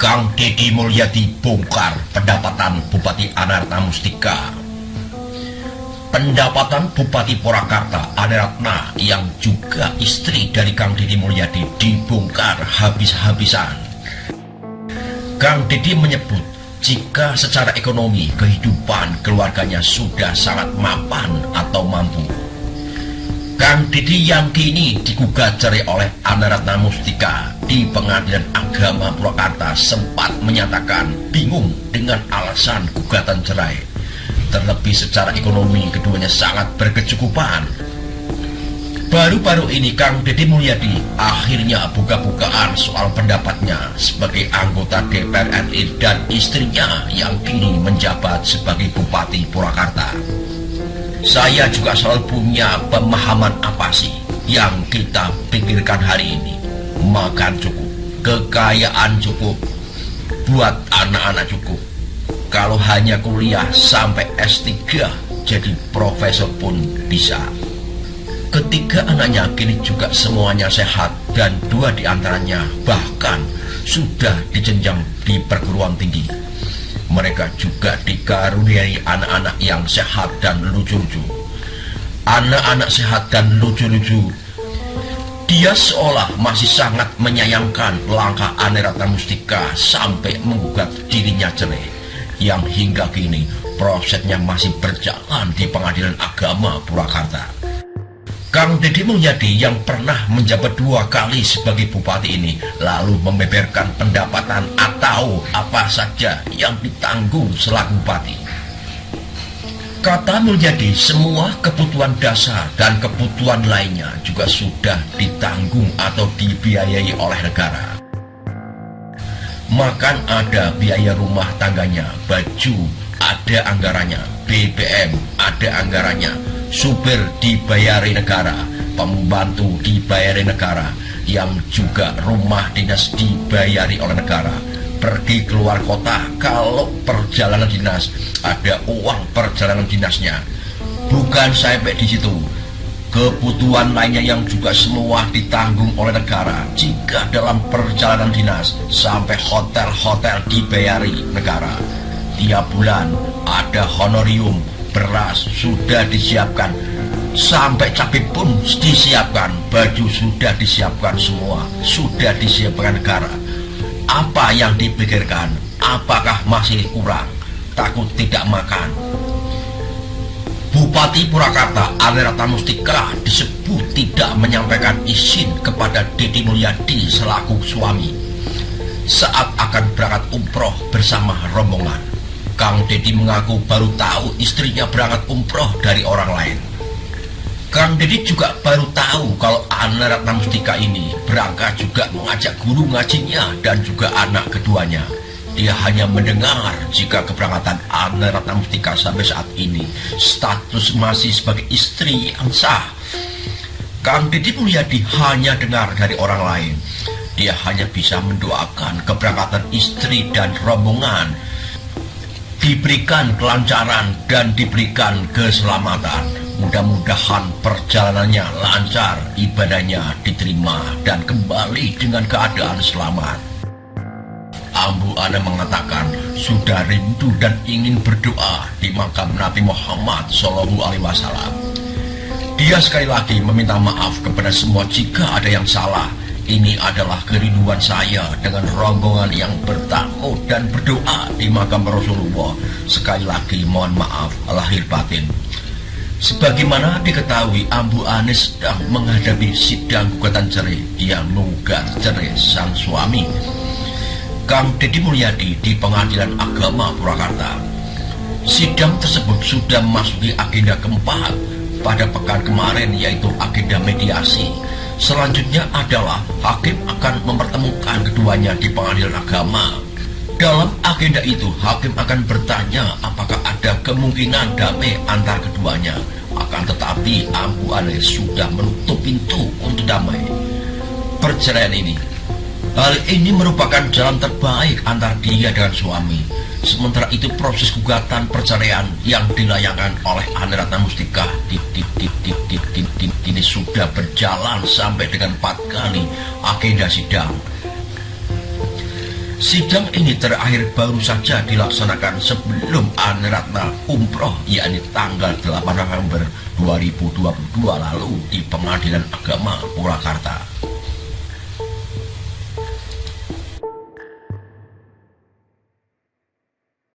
Kang Deddy Mulyadi bongkar pendapatan Bupati Anaratna Mustika. Pendapatan Bupati Purwakarta Anaratna yang juga istri dari Kang Deddy Mulyadi dibongkar habis-habisan. Kang Deddy menyebut jika secara ekonomi kehidupan keluarganya sudah sangat mapan atau mampu. Kang Deddy yang kini digugat cerai oleh Anaratna Mustika di Pengadilan Agama Purwakarta sempat menyatakan bingung dengan alasan gugatan cerai. Terlebih secara ekonomi keduanya sangat berkecukupan. Baru-baru ini Kang Deddy Mulyadi akhirnya buka-bukaan soal pendapatnya sebagai anggota DPR RI dan istrinya yang kini menjabat sebagai Bupati Purwakarta. Saya juga selalu punya pemahaman apa sih yang kita pikirkan hari ini. Makan cukup, kekayaan cukup, buat anak-anak cukup. Kalau hanya kuliah sampai S3 jadi profesor pun bisa. Ketiga anaknya kini juga semuanya sehat dan 2 diantaranya bahkan sudah dijenjang di perguruan tinggi. Mereka juga dikaruniai anak-anak yang sehat dan lucu-lucu. Anak-anak sehat dan lucu-lucu. Dia seolah masih sangat menyayangkan langkah Anaratna Mustika sampai menggugat dirinya cerai, yang hingga kini prosesnya masih berjalan di Pengadilan Agama Purwakarta. Kang Deddy Mulyadi yang pernah menjabat 2 kali sebagai bupati ini lalu membeberkan pendapatan atau apa saja yang ditanggung selaku bupati. Kata Mulyadi, semua kebutuhan dasar dan kebutuhan lainnya juga sudah ditanggung atau dibiayai oleh negara. Makan ada biaya rumah tangganya, baju ada anggarannya, BBM ada anggarannya, supir dibayari negara, pembantu dibayari negara, yang juga rumah dinas dibayari oleh negara. Pergi keluar kota kalau perjalanan dinas ada uang perjalanan dinasnya. Bukan sampai di situ, kebutuhan lainnya yang juga semua ditanggung oleh negara. Jika dalam perjalanan dinas sampai hotel-hotel dibayari negara. Tiap bulan ada honorium, beras sudah disiapkan, sampai cabai pun disiapkan, baju sudah disiapkan, semua sudah disiapkan negara. Apa yang dipikirkan? Apakah masih kurang? Takut tidak makan. Bupati Purwakarta Anaratna Mustika disebut tidak menyampaikan izin kepada Deddy Mulyadi selaku suami saat akan berangkat umroh bersama rombongan. Kang Deddy mengaku baru tahu istrinya berangkat umroh dari orang lain. Kang Deddy juga baru tahu kalau Anaratna Mustika ini berangkat juga mengajak guru ngajinya dan juga anak keduanya. Dia hanya mendengar jika keberangkatan Anaratna Mustika sampai saat ini status masih sebagai istri yang sah. Kang Deddy Mulyadi hanya dengar dari orang lain. Dia hanya bisa mendoakan keberangkatan istri dan rombongan diberikan kelancaran dan diberikan keselamatan. Mudah-mudahan perjalanannya lancar, ibadahnya diterima dan kembali dengan keadaan selamat. Ambu Ana mengatakan sudah rindu dan ingin berdoa di makam Nabi Muhammad SAW. Dia sekali lagi meminta maaf kepada semua jika ada yang salah. Ini adalah kerinduan saya dengan rombongan yang bertamu dan berdoa di makam Rasulullah. Sekali lagi mohon maaf lahir batin. Sebagaimana diketahui, Ambu Anis sedang menghadapi sidang gugatan cerai. Dia menggugat cerai sang suami, Kang Deddy Mulyadi, di Pengadilan Agama Purwakarta. Sidang tersebut sudah memasuki agenda keempat pada pekan kemarin, yaitu agenda mediasi. Selanjutnya adalah hakim akan mempertemukan keduanya di Pengadilan Agama. Dalam agenda itu, hakim akan bertanya apakah ada kemungkinan damai antar keduanya. Akan tetapi Ambu Anis sudah menutup pintu untuk damai perceraian ini. Hal ini merupakan jalan terbaik antar dia dengan suami. Sementara itu proses gugatan perceraian yang dilayangkan oleh Anaratna Mustika ini sudah berjalan sampai dengan 4 kali agenda sidang. Sidang ini terakhir baru saja dilaksanakan sebelum Ane Ratna umroh, yakni tanggal 8 November 2022 lalu di Pengadilan Agama Purwakarta.